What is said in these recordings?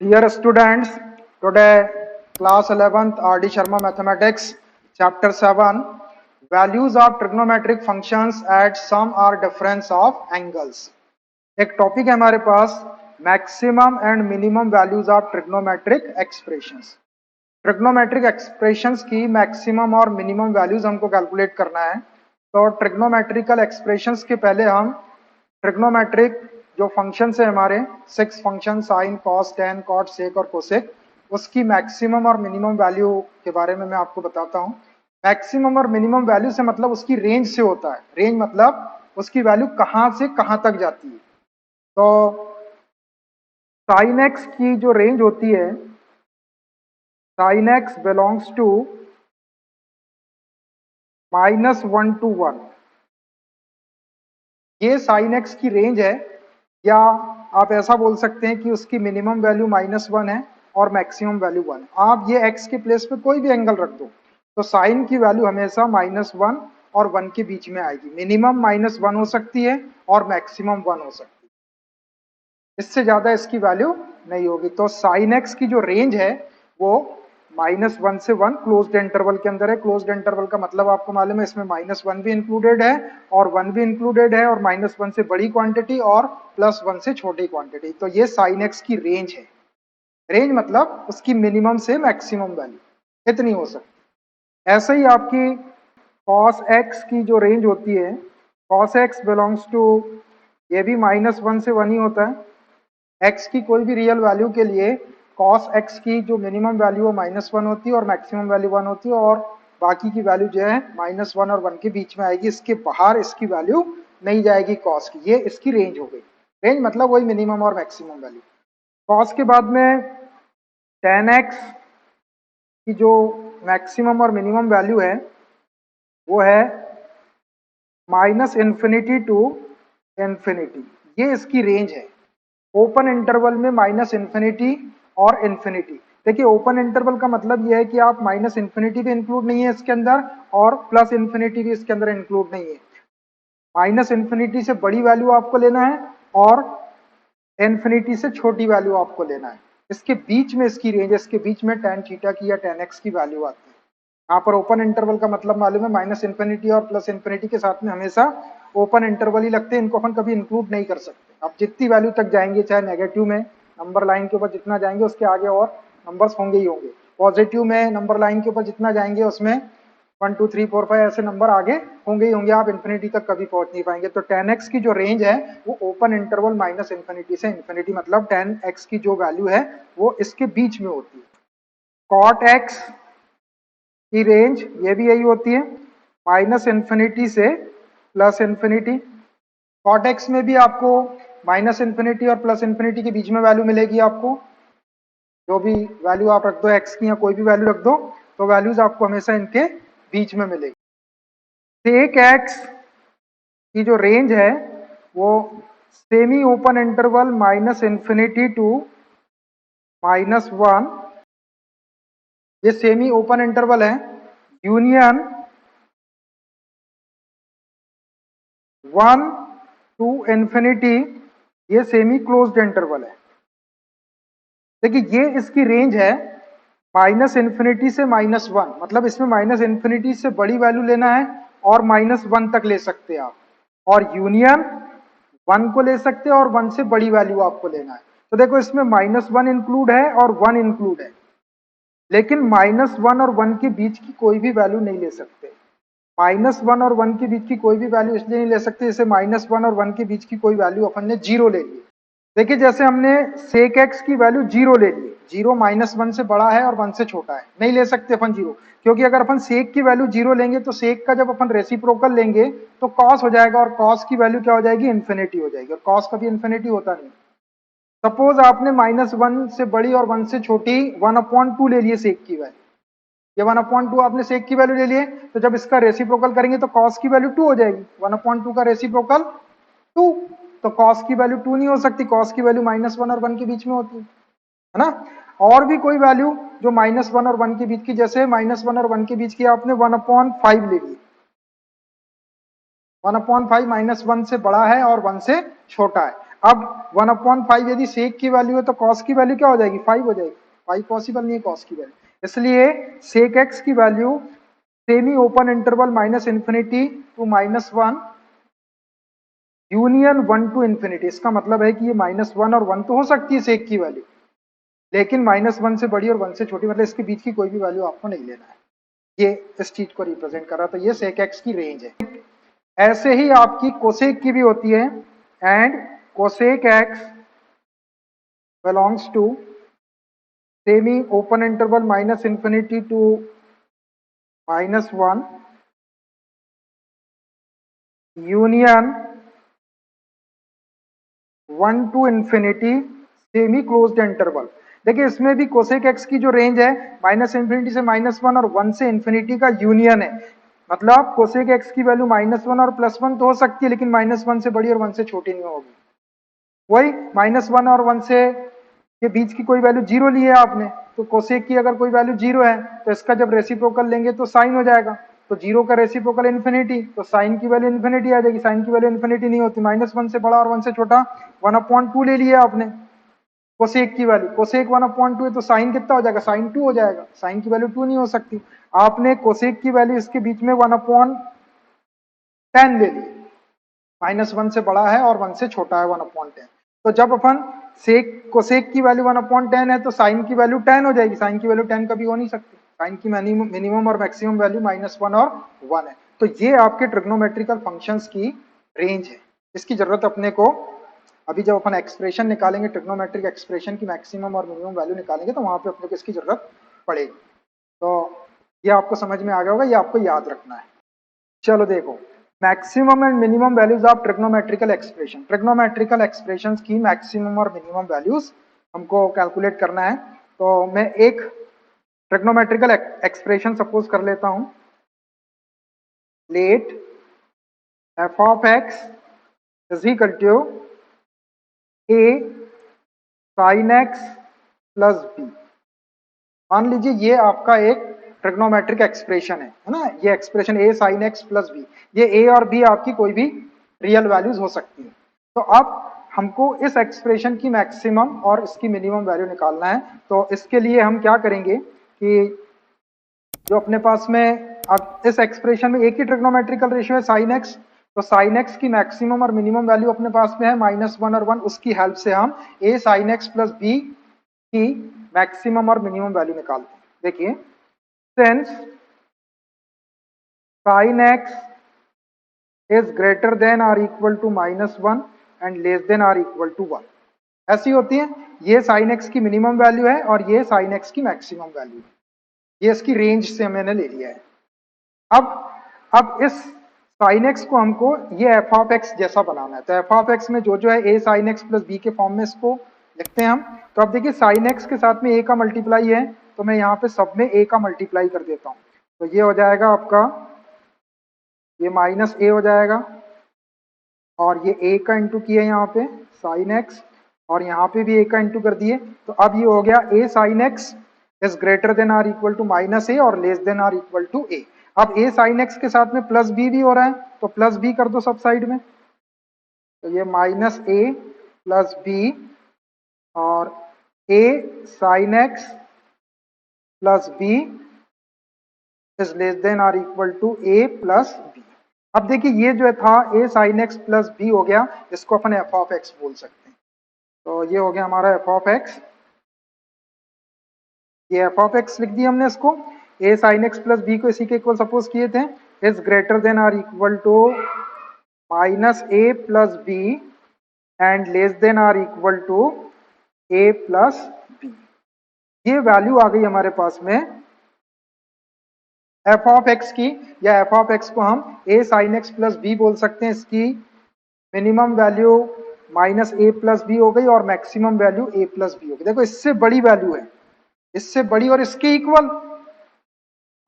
Dear students, today class 11th R.D. Sharma Mathematics, chapter 7, values of trigonometric functions at sum or difference of angles. एक topic है हमारे पास maximum and minimum values of trigonometric expressions. Trigonometric expressions की maximum और minimum values हमको calculate करना है। तो ट्रिग्नोमेट्रिकल एक्सप्रेशंस के पहले हम ट्रिग्नोमेट्रिक जो फंक्शन है हमारे 6 function sine cos tan cot sec और कोसेक, उसकी मैक्सिमम और मिनिमम वैल्यू के बारे में मैं आपको बताता हूँ। मैक्सिमम और मिनिमम वैल्यू से मतलब उसकी रेंज से होता है। रेंज मतलब उसकी वैल्यू कहाँ से कहाँ तक जाती है। तो साइन एक्स की जो रेंज होती है, sine x belongs to -1 to 1, ये साइन एक्स की रेंज है। या आप ऐसा बोल सकते हैं कि उसकी मिनिमम वैल्यू -1 है और मैक्सिमम वैल्यू 1। आप ये एक्स के प्लेस पे कोई भी एंगल रख दो तो साइन की वैल्यू हमेशा -1 और 1 के बीच में आएगी। मिनिमम -1 हो सकती है और मैक्सिमम 1 हो सकती है, इससे ज्यादा इसकी वैल्यू नहीं होगी। तो साइन एक्स की जो रेंज है वो -1 से 1 क्लोज्ड इंटरवल के अंदर है। क्लोज्ड इंटरवल का मतलब आपको मालूम है, इसमें -1 भी इंक्लूडेड है और 1 भी इंक्लूडेड है, और -1 से बड़ी क्वांटिटी और +1 से छोटी क्वांटिटी। तो ये साइन एक्स की रेंज है। रेंज मतलब उसकी मिनिमम से मैक्सिमम वैल्यू इतनी हो सकती है। ऐसे ही आपकी cos x की जो रेंज होती है, cos x बिलोंग्स टू, ये भी -1 से 1 ही होता है। x की कोई भी रियल वैल्यू के लिए cos x की जो मिनिमम वैल्यू है -1 होती है और मैक्सिमम वैल्यू 1 होती है, और बाकी की वैल्यू जो है -1 और 1 के बीच में आएगी। इसके बाहर इसकी वैल्यू नहीं जाएगी cos की। ये इसकी रेंज हो गई। रेंज मतलब वही मिनिमम और मैक्सिमम वैल्यू। cos के बाद में tan x की जो मैक्सिमम और मिनिमम वैल्यू है वो है -∞ टू ∞। ये इसकी रेंज है। ओपन इंटरवल में -∞ और इन्फिनिटी। देखिए, ओपन इंटरवल का मतलब यह है कि आप -∞ भी इंक्लूड नहीं है इसके अंदर और +∞ भी इसके अंदर इंक्लूड नहीं है। -∞ से बड़ी वैल्यू आपको लेना है और इन्फिनिटी से छोटी वैल्यू आपको लेना है। इसके बीच में इसकी रेंज है, इसके बीच में tan थीटा की या tan x की वैल्यू आती है। यहाँ पर ओपन इंटरवल का मतलब मालूम है, -∞ और +∞ के साथ में हमेशा ओपन इंटरवल ही लगते हैं। इनको अपन कभी इंक्लूड नहीं कर सकते। आप जितनी वैल्यू तक जाएंगे, चाहे नेगेटिव में नंबर लाइन के ऊपर जितना जाएंगे उसके आगे और नंबर्स होंगे ही होंगे। पॉजिटिव में नंबर लाइन के ऊपर जितना जाएंगे उसमें 1 2 3 4 5 ऐसे नंबर आगे होंगे ही होंगे। आप इन्फिनिटी तक कभी पहुंच नहीं पाएंगे। तो tan x की जो रेंज है वो ओपन इंटरवल -∞ से इन्फिनिटी, मतलब tan x की जो वैल्यू है वो इसके बीच में होती है। cot x की रेंज ये भी यही होती है, -∞ से +∞। cot x में भी आपको -∞ और +∞ के बीच में वैल्यू मिलेगी। आपको जो भी वैल्यू आप रख दो x की या कोई भी वैल्यू रख दो तो वैल्यूज आपको हमेशा इनके बीच में मिलेगी। सेक x की जो रेंज है वो सेमी ओपन इंटरवल -∞ टू -1, ये सेमी ओपन इंटरवल है। यूनियन 1 टू इन्फिनिटी, ये सेमी क्लोज्ड इंटरवल है। देखिए, ये इसकी रेंज है -∞ से -1, मतलब इसमें -∞ से बड़ी वैल्यू लेना है और -1 तक ले सकते हैं आप, और यूनियन 1 को ले सकते हैं और 1 से बड़ी वैल्यू आपको लेना है। तो देखो, इसमें -1 इंक्लूड है और 1 इंक्लूड है, लेकिन -1 और 1 के बीच की कोई भी वैल्यू नहीं ले सकते। -1 और 1 के बीच की कोई भी वैल्यू इसलिए नहीं ले सकते, जैसे -1 और 1 के बीच की कोई वैल्यू अपन ने 0 ले ली। देखिए, जैसे हमने सेक एक्स की वैल्यू 0 ले ली, 0 -1 से बड़ा है और 1 से छोटा है, नहीं ले सकते अपन 0, क्योंकि अगर अपन सेक की वैल्यू 0 लेंगे तो सेक का जब अपन रेसिप्रोकल लेंगे तो कॉस हो जाएगा, और कॉस की वैल्यू क्या हो जाएगी, इन्फिनिटी हो जाएगी, और कॉस कभी इन्फिनिटी होता नहीं। सपोज आपने -1 से बड़ी और 1 से छोटी 1/2 ले लिए सेक की वैल्यू, ये 1/2 आपने सेक की वैल्यू ले लिए, तो जब इसका रेसिप्रोकल करेंगे तो कॉस की वैल्यू 2 हो जाएगी। 1/2 का रेसिप्रोकल 2, तो कॉस की वैल्यू 2 नहीं हो सकती, कॉस की वैल्यू -1 और 1 के बीच में होती है ना। और भी कोई वैल्यू जो -1 और 1 के बीच की, जैसे -1 और 1 के बीच की आपने 1/5 ले ली, 1/5 -1 से बड़ा है और 1 से छोटा है। अब 1/5 यदि सेक की वैल्यू है तो कॉस की वैल्यू क्या हो जाएगी, 5 हो जाएगी। 5 पॉसिबल नहीं है कॉस की वैल्यू, इसलिए सेक एक्स की value semi open interval minus infinity to -1 union 1 to infinity. इसका मतलब है कि ये -1 और 1 तो हो सकती है सेक की वैल्यू, लेकिन -1 से बड़ी और 1 से छोटी, मतलब इसके बीच की कोई भी वैल्यू आपको नहीं लेना है। ये इस चीज को रिप्रेजेंट कर रहा था, ये सेक एक्स की रेंज है। ऐसे ही आपकी कोसेक की भी होती है, and cosec x belongs to semi open interval minus infinity to -1 union 1 to infinity semi closed interval. देखिए इसमें भी कोसेक एक्स की जो रेंज है माइनस इंफिनिटी से -1 और 1 से इंफिनिटी का यूनियन है। मतलब कोसेक एक्स की वैल्यू -1 और +1 तो हो सकती है, लेकिन -1 से बड़ी और 1 से छोटी नहीं होगी। वही -1 और 1 से के बीच की कोई वैल्यू जीरो ली है आपने, तो कोसेक की अगर कोई वैल्यू जीरो है तो इसका जब रेसिप्रोकल लेंगे तो साइन हो जाएगा। तो जीरो का रेसिप्रोकल इन्फिनिटी, तो साइन की वैल्यू इन्फिनिटी आ जाएगी। साइन की वैल्यू इन्फिनिटी नहीं होती, -1 से बड़ा और 1 से छोटा 1/2 ले लिया आपने कोसेक की वैल्यू। कोसेक 1/2 है तो साइन कितना हो जाएगा, साइन 2 हो जाएगा। साइन की वैल्यू 2 नहीं हो सकती। आपने कोसेक की वैल्यू इसके बीच में 1/10 ले ली, -1 से बड़ा है और 1 से छोटा है 1/10। तो जब अपन सेक कोसेक की वैल्यू 1/10 है तो साइन की वैल्यू 10 हो जाएगी। साइन की वैल्यू 10 कभी हो नहीं सकती। साइन की मिनिमम और मैक्सिमम वैल्यू -1 और 1 है। तो ये आपके ट्रिग्नोमेट्रिकल फंक्शंस की रेंज है। इसकी जरूरत अपने को अभी जब अपन एक्सप्रेशन निकालेंगे, ट्रिग्नोमेट्रिक एक्सप्रेशन की मैक्सिमम और मिनिमम वैल्यू निकालेंगे, तो वहां पे अपने को इसकी जरूरत पड़ेगी। तो ये आपको समझ में आ गया होगा, ये आपको याद रखना है। चलो देखो, maximum and minimum values of trigonometrical expression. Trigonometrical expressions की मैक्सिमम और मिनिमम वैल्यूज हमको कैलकुलेट करना है। तो मैं एक ट्रिग्नोमेट्रिकल एक्सप्रेशन सपोज कर लेता हूं। Let F of x is equal to A sine x plus b. मान लीजिए ये आपका एक ट्रिग्नोमेट्रिक एक्सप्रेशन है ना, ये expression A sine x plus B, ये ए और बी आपकी कोई भी रियल वैल्यूज हो सकती है। तो अब हमको इस एक्सप्रेशन की मैक्सिमम और इसकी मिनिमम वैल्यू निकालना है। तो इसके लिए हम क्या करेंगे कि जो अपने पास में अब इस एक्सप्रेशन में एक ही ट्रिग्नोमेट्रिकल रेशियो है साइन एक्स, तो साइन एक्स की मैक्सिमम और मिनिमम वैल्यू अपने पास में है -1 और 1, उसकी हेल्प से हम ए साइन एक्स प्लस बी की मैक्सिमम और मिनिमम वैल्यू निकालते हैं। देखिए, since sin x is greater than or equal to -1 and less than or equal to 1, ऐसी होती है। ये sin x की मिनिमम वैल्यू है और ये sin x की मैक्सिमम वैल्यू है। ये इसकी रेंज से मैंने ले लिया है। अब इस sin x को हमको ये f ऑफ x जैसा बनाना है। तो f ऑफ x में जो जो है a sin x plus b के फॉर्म में इसको लिखते हैं हम। तो अब देखिए sin x के साथ में a का मल्टीप्लाई है, तो मैं यहाँ पे सब में a का मल्टीप्लाई कर देता हूँ। तो ये हो जाएगा आपका, ये -a हो जाएगा, और ये a का इंटू किया यहाँ पे sin x, और यहाँ पे भी a का इंटू कर दिए। तो अब ये हो गया a sin x is greater than or equal to -a और less than or equal to a। अब a sin x के साथ में प्लस b भी हो रहा है, तो प्लस b कर दो सब साइड में। तो ये -a प्लस b और a sin x plus b is less than or equal to a plus b। अब देखिए ये जो था a sin x plus b हो गया, इसको अपन f ऑफ x बोल सकते हैं। तो ये हो गया हमारा f ऑफ x। ये f ऑफ x लिख दिया हमने इसको। a sin x plus b को इसी के इक्वल सपोज किए थे, is greater than or equal to -a plus b and less than or equal to a plus b। ये वैल्यू आ गई हमारे पास में f ऑफ x की, या f ऑफ x को हम a sin x plus b बोल सकते हैं। इसकी minimum value -a plus b हो गई और maximum value a plus b हो गई। देखो इससे बड़ी वैल्यू है, इससे बड़ी और इसके इक्वल,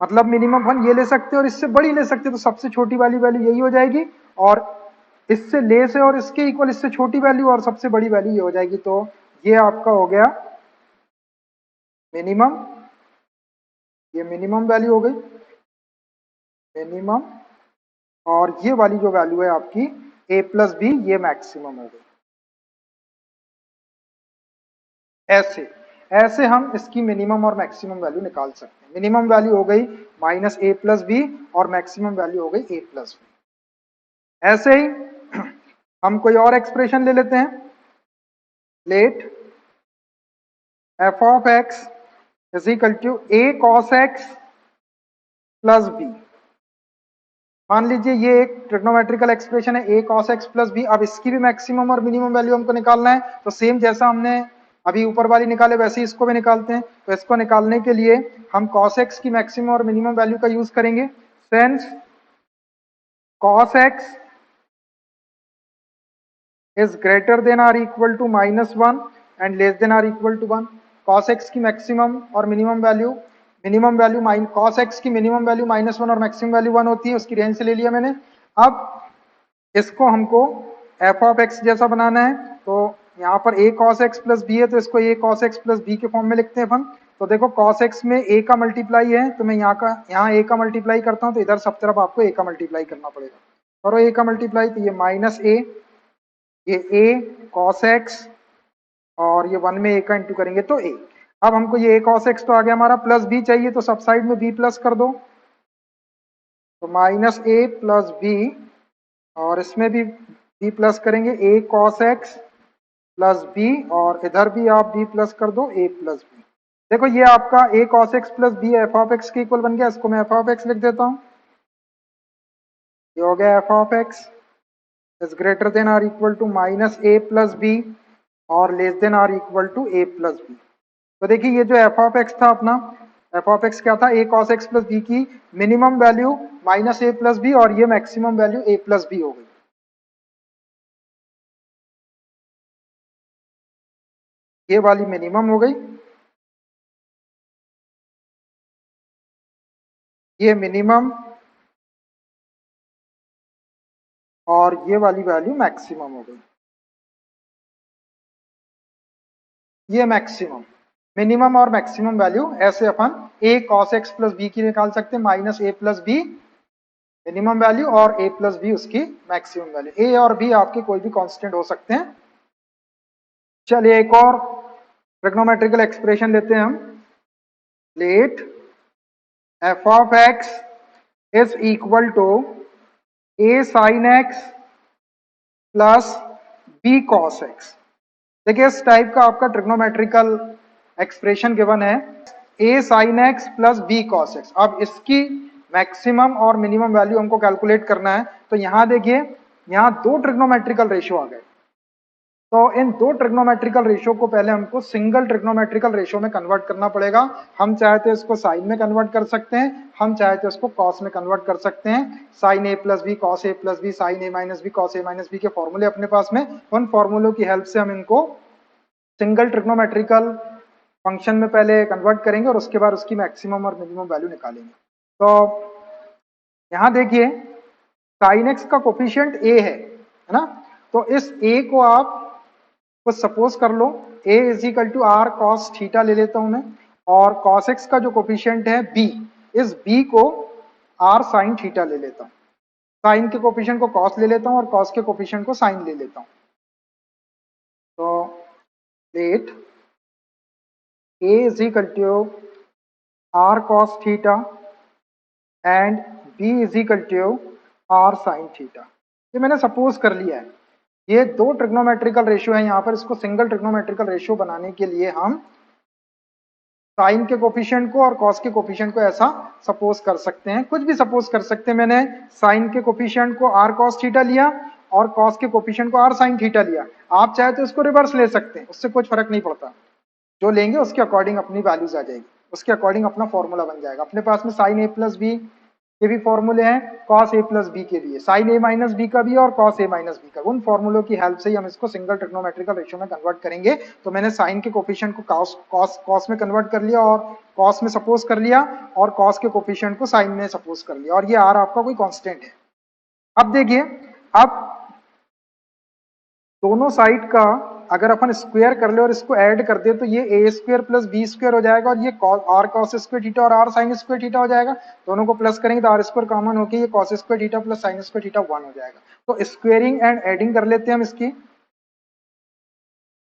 मतलब मिनिमम वन ये ले सकते हैं और इससे बड़ी ले सकते हैं, तो सबसे छोटी वाली वैल्यू यही हो जाएगी, और इससे लेस है और इसके इक्वल इससे छोटी वैल्यू और सबसे बड़ी वैल्यू ये हो जाएगी। तो ये आपका हो गया मिनिमम, ये मिनिमम वैल्यू हो गई मिनिमम, और ये वाली जो वैल्यू है आपकी a प्लस बी, ये मैक्सिमम हो गई। ऐसे ऐसे हम इसकी मिनिमम और मैक्सिमम वैल्यू निकाल सकते हैं। मिनिमम वैल्यू हो गई -a+b और मैक्सिमम वैल्यू हो गई a+b। ऐसे ही हम कोई और एक्सप्रेशन ले लेते हैं। Let f of x is equal to a cos x plus b। मान लीजिए ये एक ट्रिग्नोमेट्रिकल एक्सप्रेशन है a cos x plus b। अब इसकी भी मैक्सिमम और मिनिमम वैल्यू हमको निकालना है, तो सेम जैसा हमने अभी ऊपर वाली निकाले वैसे ही इसको भी निकालते हैं। तो इसको निकालने के लिए हम cos x की मैक्सिमम और मिनिमम वैल्यू का यूज करेंगे। Since cos x is greater than or equal to -1 and less than or equal to 1। cos x की मैक्सिमम और मिनिमम वैल्यू cos x की मिनिमम वैल्यू -1 और मैक्सिमम वैल्यू 1 होती है, उसकी रेंज से ले लिया मैंने। अब इसको हमको f ऑफ x जैसा बनाना है, तो यहाँ पर a cos x plus b है, तो इसको a cos x plus b के फॉर्म में लिखते हैं अपन। तो देखो cos x में a का मल्टीप्लाई है, तो मैं यहाँ a का मल्टीप्लाई करता हूँ, तो इधर सब तरफ आपको a का मल्टीप्लाई करना पड़ेगा। करो a का मल्टीप्लाई, तो ये -a, ये a cos x और ये 1 में a का इंटू करेंगे तो a। अब हमको ये a cos x तो आ गया हमारा, प्लस b चाहिए, तो सब साइड में b प्लस कर दो, तो -a प्लस b, और इसमें भी b प्लस करेंगे a cos x plus b, और इधर भी आप b प्लस कर दो a प्लस b। देखो ये आपका a cos x plus b f of x के इक्वल बन गया। इसको मैं f ऑफ x लिख देता हूँ। ये हो गया f of x is greater than और equal to -a plus b और लेस देन और equal to a plus b। तो देखिए ये जो f ऑफ x था अपना, f ऑफ x क्या था, a cos x plus b की minimum value -a plus b और ये maximum value a plus b हो गई। ये वाली मिनिमम हो गई, ये मिनिमम, और ये वाली वैल्यू मैक्सिमम हो गई। ये मैक्सिमम, मिनिमम और मैक्सिमम वैल्यू ऐसे अपन a cos x plus b की निकाल सकते हैं, -a plus b minimum value और a प्लस b उसकी मैक्सिमम वैल्यू। a और b आपके कोई भी कांस्टेंट हो सकते हैं। चलिए एक और ट्रिग्नोमेट्रिकल एक्सप्रेशन लेते हैं हम। Let f of x is equal to a sin x plus b cos x। देखिए इस टाइप का आपका ट्रिग्नोमेट्रिकल एक्सप्रेशन गिवन है, a sin x plus b cos x। अब इसकी मैक्सिमम और मिनिमम वैल्यू हमको कैलकुलेट करना है। तो यहां देखिए, यहां दो ट्रिग्नोमेट्रिकल रेशियो आ गए, तो इन दो ट्रिग्नोमेट्रिकल रेशियो को पहले हमको सिंगल ट्रिग्नोमेट्रिकल रेशियो में कन्वर्ट करना पड़ेगा। हम चाहे तो इसको साइन में कन्वर्ट कर सकते हैं, हम चाहे तो इसको कॉस में कन्वर्ट कर सकते हैं। Sign a plus B cos A plus B, sine A minus B cos A minus B के फॉर्मूले अपने पास में, उन फॉर्मूलों की हेल्प से हम इनको सिंगल ट्रिग्नोमेट्रिकल फंक्शन में पहले कन्वर्ट करेंगे और उसके बाद उसकी मैक्सिमम और मिनिमम वैल्यू निकालेंगे। तो यहां देखिए साइन एक्स का कोफिशिएंट ए है ना, तो इस ए को आप कुछ सपोज कर लो, a is equal to r cos theta ले लेता हूं मैं, और कॉस एक्स का जो कोफिशिएंट है b, इस b को r साइन थीटा ले लेता हूं। साइन के कोफिशिएंट को कॉस ले लेता हूं और कॉस के कोफिशिएंट को साइन ले लेता हूं। तो let a is equal to r cos theta and b is equal to r sin theta. ये मैंने सपोज कर लिया है। ये दो ट्रिग्नोमेट्रिकल रेशियो है यहाँ पर, इसको सिंगल ट्रिग्नोमेट्रिकल रेशियो बनाने के लिए हम साइन के कोफिशिएंट को और कॉस के कोफिशिएंट को ऐसा सपोज कर सकते हैं, कुछ भी सपोज कर सकते हैं। मैंने साइन के कोफिशिएंट को r cos थीटा लिया और कॉस के कोफिशिएंट को r sin थीटा लिया। आप चाहे तो इसको रिवर्स ले सकते हैं, उससे कुछ फर्क नहीं पड़ता। जो लेंगे उसके अकॉर्डिंग अपनी वैल्यूज आ जाएगी, उसके अकॉर्डिंग अपना फॉर्मूला बन जाएगा। अपने पास में साइन ए प्लस बी के भी फॉर्मूले हैं, कॉस ए प्लस बी के भी है, साइन ए माइनस बी का भी है और कॉस ए माइनस बी का। उन फॉर्मूलों की हेल्प से ही हम इसको सिंगल ट्रिग्नोमेट्रिकल रेशियो में कन्वर्ट करेंगे। तो मैंने साइन के कोफिशिएंट को कॉस में कन्वर्ट कर लिया और कॉस में सपोज कर लिया, और कॉस के कोफिशिएंट को साइन में सपोज कर लिया, और ये आर आपका कोई कॉन्स्टेंट है। अब देखिए, अब दोनों साइड का अगर अपन स्क्वायर कर ले और इसको ऐड कर दे, तो ये ए स्क्वायर प्लस बी स्क्वायर हो जाएगा, और ये आर कॉस स्क्वायर थीटा और आर साइन स्क्वायर थीटा हो जाएगा। दोनों को प्लस करेंगे तो आर स्क्वायर कॉमन होकर ये cos square theta plus sine square theta 1 हो जाएगा। तो स्क्वायरिंग एंड एडिंग कर लेते हैं हम इसकी।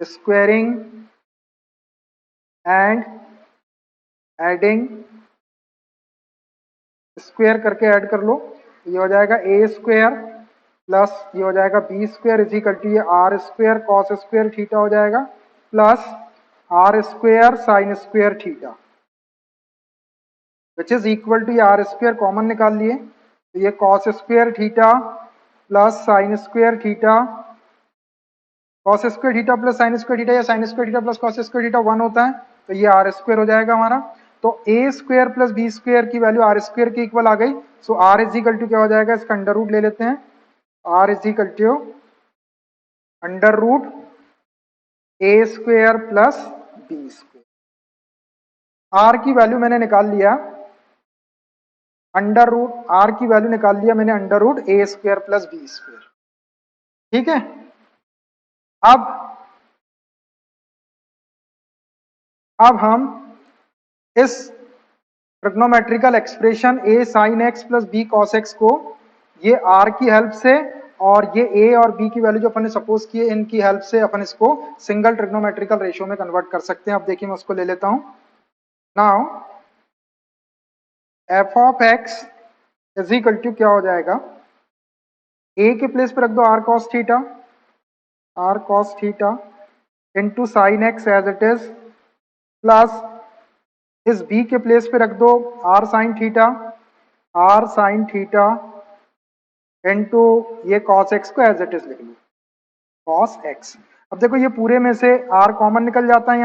स्क्वायरिंग एंड एडिंग स्क्वायर करके ऐड कर लो, ये हो जाएगा ए स्क्वायर प्लस ये हो जाएगा B square is equal to ये R square cos square theta हो जाएगा plus R square sine square theta which is equal to ये आर स्क्वायर कॉमन निकाल लिए, तो ये cos square theta plus sine square theta, cos square theta plus sine square theta या sine square theta plus cos square theta 1 होता है, तो ये आर स्क्वायर हो जाएगा हमारा। तो a square plus B square की वैल्यू आर स्क्वायर के इक्वल आ गई, so r is equal to क्या हो जाएगा, इसका अंडर रूट ले लेते हैं, r is equal to under root A square plus B square. R की वैल्यू मैंने निकाल लिया, अंडर रूट आर की वैल्यू निकाल लिया मैंने अंडर रूट ए स्क्वायर प्लस बी स्क्वायर, ठीक है। अब हम इस trigonometrical expression A sine x plus B cos x को ये आर की हेल्प से और ये ए और बी की वैल्यू जो अपन ने सपोज की है इनकी हेल्प से अपन इसको सिंगल ट्रिग्नोमेट्रिकल रेशियो में कन्वर्ट कर सकते हैं। अब देखिए मैं उसको ले लेता हूं। Now f of x is equal to क्या हो जाएगा, ए के प्लेस पर रख दो r cos theta into sine x as it is plus इस बी के प्लेस पे रख दो आर साइन थीटा इनटू ये कॉस एक्स को एज इट इज लिख लो कॉस एक्स। अब देखो ये पूरे में से आर कॉमन निकल जाता है,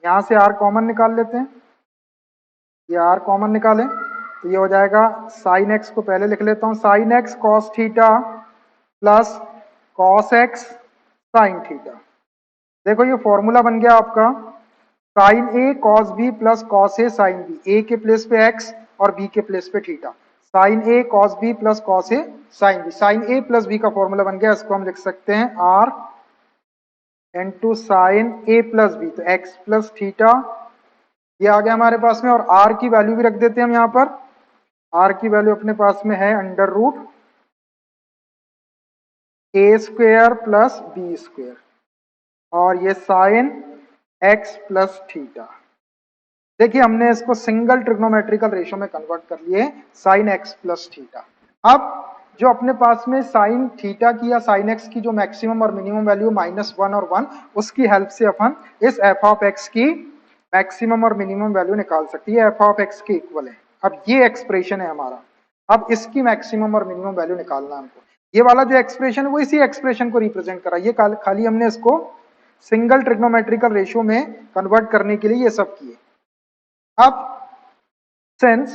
यहां से आर कॉमन निकाल लेते हैं, ये आर कॉमन निकालें तो ये हो जाएगा साइन एक्स को पहले लिख लेता हूं, sine x cos theta plus cos x sine theta. देखो ये फॉर्मूला बन गया आपका sine a cos b plus cos a sine b, a के प्लेस पे एक्स और बी के प्लेस पे theta, sine a cos b plus cos a sine b, sine a plus b का फॉर्मूला बन गया, इसको हम लिख सकते हैं r into sine a plus b, तो एक्स प्लस थीटा ये आ गया हमारे पास में, और आर की वैल्यू भी रख देते हैं हम यहां पर, आर की वैल्यू अपने पास में है अंडर रूट ए स्क्वायर प्लस बी स्क्वायर और ये साइन एक्स प्लस थीटा। देखिए हमने इसको सिंगल ट्रिग्नोमेट्रिकल रेशियो में कन्वर्ट कर लिए साइन एक्स प्लस थीटा। अब जो अपने पास में साइन थीटा की या साइन एक्स की जो मैक्सिमम और मिनिमम वैल्यू -1 और 1, उसकी हेल्प से अपन इस एफ ऑफ एक्स की मैक्सिमम और मिनिमम वैल्यू निकाल सकती है, एफ ऑफ एक्स के इक्वल है। अब ये एक्सप्रेशन है हमारा, अब इसकी मैक्सिमम और मिनिमम वैल्यू निकालना हमको, ये वाला जो एक्सप्रेशन है वो इसी एक्सप्रेशन को रिप्रेजेंट कर रहा है, ये खाली हमने इसको सिंगल ट्रिग्नोमेट्रिकल रेशियो में कन्वर्ट करने के लिए ये सब किए। अब since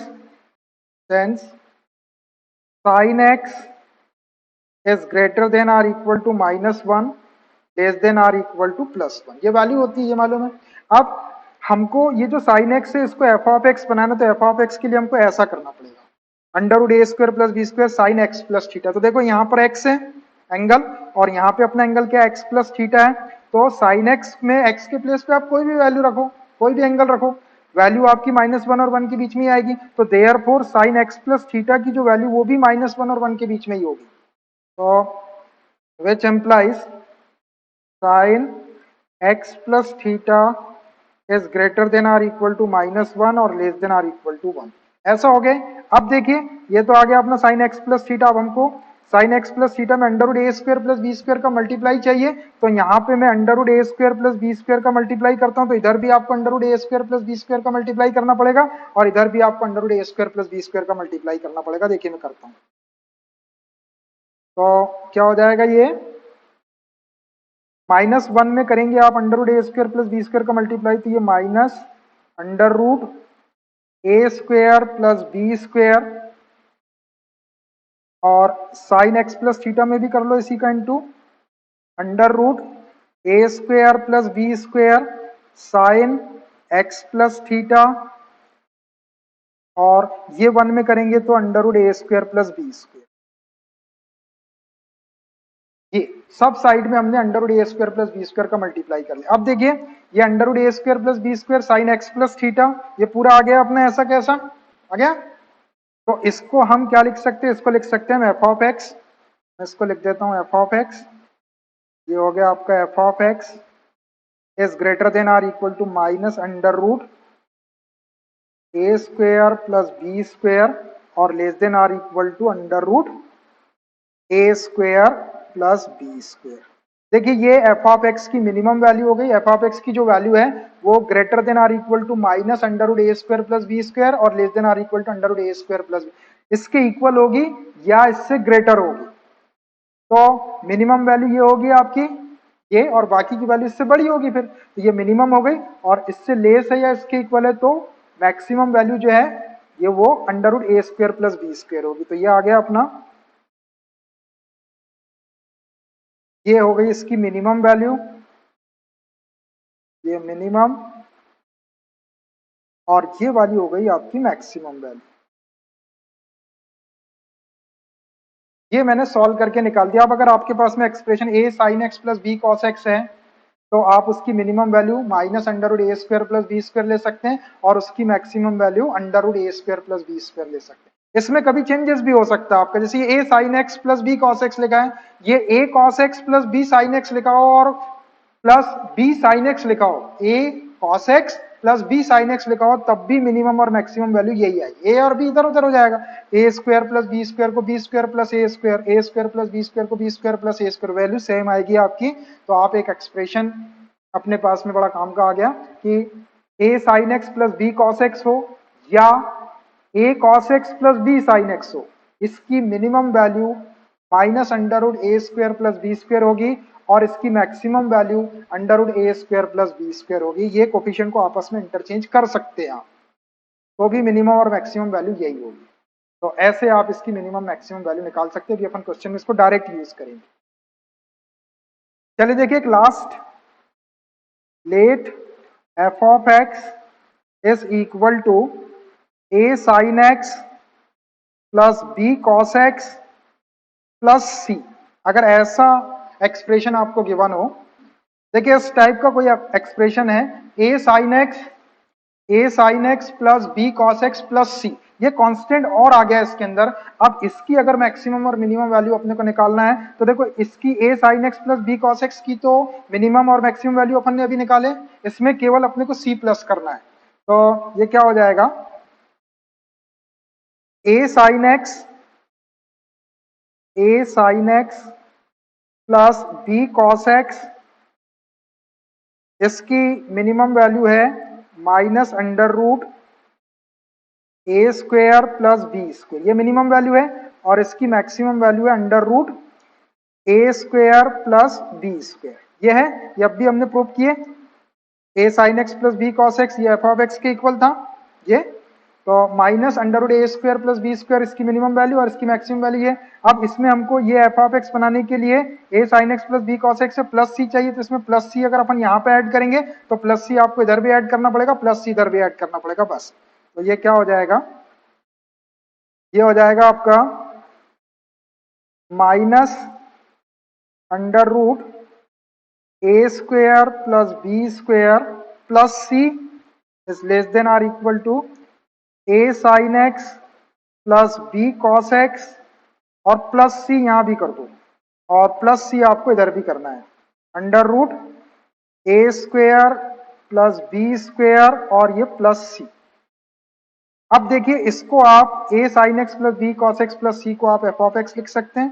sin x is greater than or equal to -1 less than or equal to +1, ये वैल्यू होती है, ये मालूम है। अब हमको ये जो sin x है इसको f of x बनाना, तो f of x के लिए हमको ऐसा करना पड़ेगा अंडर रूट ए square plus B square sine x plus theta. तो देखो यहाँ पर x है एंगल और यहाँ पे अपना एंगल क्या x प्लस थीटा है, तो साइन एक्स में x के प्लेस पे आप कोई भी वैल्यू रखो, कोई भी एंगल रखो, वैल्यू आपकी -1 और 1 के बीच में ही आएगी, तो therefore sine x plus theta की जो वैल्यू वो भी -1 और 1 के बीच में ही होगी, तो which implies sine x plus theta is greater than or equal to -1 और less than or equal to 1, ऐसा हो गया। अब देखिए ये तो आ गया अपना साइन एक्स प्लस थीटा, अब हमको साइन एक्स प्लस थीटा में अंडर रूट ए स्क्वायर प्लस बी स्क्वायर का मल्टीप्लाई चाहिए, तो यहाँ पे मैं अंडर रूट ए स्क्वायर प्लस बी स्क्वायर का मल्टीप्लाई करता हूँ, तो इधर भी आपको अंडर रूट ए स्क्वायर प्लस बी स्क्वायर का मल्टीप्लाई करना पड़ेगा और इधर भी आपको अंडर रूट ए स्क्वायर प्लस बी स्क्वायर का मल्टीप्लाई करना पड़ेगा। देखिए मैं करता हूँ, तो क्या हो जाएगा, ये -1 में करेंगे आप अंडर रूट ए स्क्वायर प्लस बी स्क्वायर का मल्टीप्लाई, तो ये माइनस अंडर रूट ए स्क्वायर प्लस बी स्क्वायर और साइन एक्स प्लस थीटा में भी कर लो इसी का इंटू अंडर रूट ए square plus B square sine x plus theta और ये 1 में करेंगे तो अंडर रूट ए स्क्वायर प्लस बी स्क्वायर। ये सब साइड में हमने अंडर रूट ए स्क्वायर प्लस बी स्क्वायर का मल्टीप्लाई कर लिया। अब देखिए ये अंडर रूट ए square plus B square sine x plus theta ये पूरा आ गया अपना, ऐसा कैसा आ गया, तो इसको हम क्या लिख सकते हैं, इसको लिख सकते हैं हम एफ ऑफ एक्स, मैं इसको लिख देता हूं एफ ऑफ एक्स, ये हो गया आपका F of x is greater than or equal to minus under root A square plus B square और less than or equal to under root A square plus B square. देखिए ये F of X की minimum value हो गई। F of X की जो value है वो greater than or equal to minus under root A square plus B square और less than or equal to under root A square plus B, इसके equal होगी या इससे ग्रेटर होगी। तो मिनिमम वैल्यू ये होगी आपकी ये, और बाकी की वैल्यू इससे बड़ी होगी फिर, तो ये मिनिमम हो गई। और इससे लेस है या इसके इक्वल है तो मैक्सिमम वैल्यू जो है ये वो अंडर रूट ए स्क्वायर प्लस बी स्क्वायर होगी। तो ये आ गया अपना, ये हो गई इसकी मिनिमम वैल्यू, ये मिनिमम, और ये वाली हो गई आपकी मैक्सिमम वैल्यू। ये मैंने सॉल्व करके निकाल दिया। अब अगर आपके पास में expression a sin x plus B cos X है तो आप उसकी minimum value minus under root ए स्क्वायर प्लस बी स्क्वायर ले सकते हैं और उसकी मैक्सिमम वैल्यू अंडर रूट ए स्क्वायर प्लस बी स्क्वायर ले सकते हैं। इसमें कभी चेंजेस भी हो सकता है आपका, जैसे ये a sin x plus B cos x लिखा है, ये a cos x plus b sin x लिखा हो और प्लस b sin x लिखा हो, a cos x plus b sin x लिखा हो, तब भी मिनिमम और मैक्सिमम वैल्यू यही आएगी। a और b इधर उधर हो जाएगा, a square plus B square को b square plus a square, a square plus B square को b square plus a square, value same आएगी आपकी। तो आप एक एक्सप्रेशन अपने पास में बड़ा काम का आ गया कि a sin x plus b cos x हो या a cos x plus b sin x हो, इसकी minimum value minus under root ए स्क्वायर प्लस बी स्क्वायर होगी और इसकी मैक्सिमम वैल्यू अंडर रूट ए स्क्वायर प्लस बी स्क्वायर होगी। ये coefficient को आपस में इंटरचेंज कर सकते हैं आप, तो भी मिनिमम और मैक्सिमम वैल्यू यही होगी। तो ऐसे आप इसकी मिनिमम मैक्सिमम वैल्यू निकाल सकते हैं। अभी अपन क्वेश्चन में इसको डायरेक्ट यूज करेंगे। चलिए देखिए एक last, let F of x is equal to A sine x plus B cos X plus C. अगर ऐसा एक्सप्रेशन आपको गिवन हो, देखिए इस टाइप का कोई एक्सप्रेशन है A sine x plus B cos X plus C, ये कांस्टेंट और आ गया इसके अंदर। अब इसकी अगर मैक्सिमम और मिनिमम वैल्यू अपने को निकालना है तो देखो इसकी A sine x plus B cos X की तो मिनिमम और मैक्सिमम वैल्यू अपन ने अभी निकाले, इसमें केवल अपने को सी प्लस करना है। तो ये क्या हो जाएगा, A sine x plus B cos X, इसकी मिनिमम वैल्यू है माइनस अंडर रूट ए स्क्वायर प्लस बी स्क्वायर, ये मिनिमम वैल्यू है, और इसकी मैक्सिमम वैल्यू है अंडर रूट ए स्क्वायर प्लस बी स्क्वायर। ये है, ये अब भी हमने प्रूव किए, A sine x plus B cos X ये एफ ऑफ एक्स के इक्वल था ये। तो माइनस अंडर रूट ए स्क्वायर प्लस बी स्क्वायर इसकी मिनिमम वैल्यू और इसकी मैक्सिमम वैल्यू है। अब इसमें हमको ये एफ ऑफ एक्स बनाने के लिए A sine x plus B cos X से प्लस सी चाहिए, तो इसमें प्लस सी अगर अपन यहाँ पे ऐड करेंगे तो प्लस सी आपको इधर भी ऐड करना पड़ेगा, प्लस सी इधर भी ऐड करना पड़ेगा बस। तो ये क्या हो जाएगा, ये हो जाएगा आपका minus under root A square plus B square plus c is less than or equal to A sine x plus B cos x और प्लस सी यहां भी कर दो और प्लस सी आपको इधर भी करना है, अंडर रूट ए स्क्वायर प्लस बी स्क्वायर और ये प्लस सी। अब देखिए इसको आप A sine x plus B cos X plus C को आप एफ ऑफ एक्स लिख सकते हैं।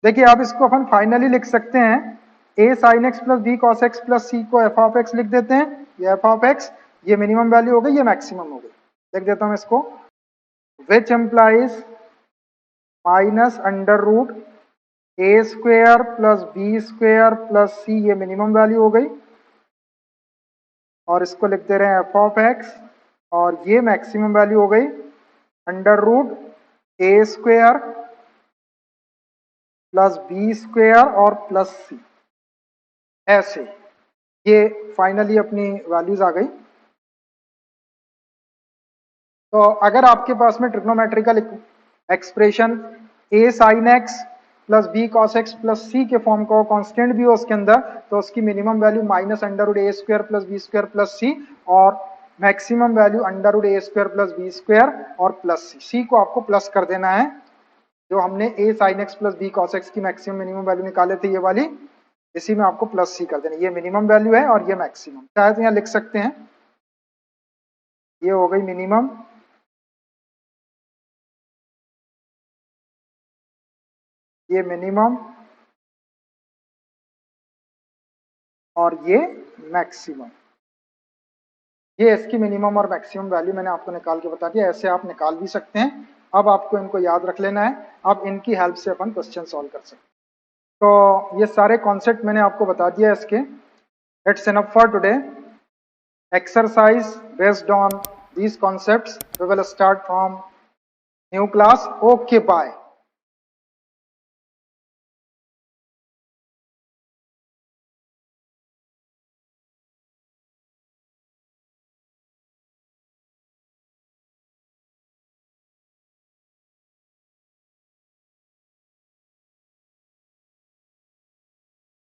देखिए अब इसको अपन फाइनली लिख सकते हैं A sine x plus B cos X plus C को एफ ऑफ एक्स लिख देते हैं। ये एफ ऑफ एक्स, ये मिनिमम वैल्यू हो गई, ये मैक्सिमम हो गई। लिख देता हूं इसको, which implies minus under root A square plus B square plus C, ये मिनिमम वैल्यू हो गई, और इसको लिख दे रहे हैं एफ ऑफ एक्स, और ये मैक्सिमम वैल्यू हो गई अंडर रूट ए स्क्वायर प्लस बी स्क्वायर और प्लस सी। ऐसे ये फाइनली अपनी वैल्यूज आ गई। तो अगर आपके पास में trigonometrical expression A sine x plus B cos X plus C के फॉर्म का कांस्टेंट भी हो उसके अंदर, तो उसकी minimum value minus under root ए square plus B square plus C और मैक्सिमम वैल्यू अंडर रूट ए स्क्वायर प्लस बी स्क्वायर और प्लस सी। सी को आपको प्लस कर देना है, जो हमने A sine x plus B cos X की मैक्सिमम मिनिमम वैल्यू निकाले थे ये वाली, इसी में आपको प्लस सी कर देना, ये मिनिमम वैल्यू है और ये मैक्सिमम। चाहे तो यहाँ लिख सकते हैं, ये हो गई मिनिमम, ये मिनिमम और ये मैक्सिमम। ये इसकी मिनिमम और मैक्सिमम वैल्यू मैंने आपको निकाल के बता दिया, ऐसे आप निकाल भी सकते हैं। अब आपको इनको याद रख लेना है, अब इनकी हेल्प से अपन क्वेश्चन सॉल्व कर सकते हैं। तो ये सारे कॉन्सेप्ट मैंने आपको बता दिया इसके। It's enough for today. Exercise based on these concepts. We will start from new class. Okay, bye.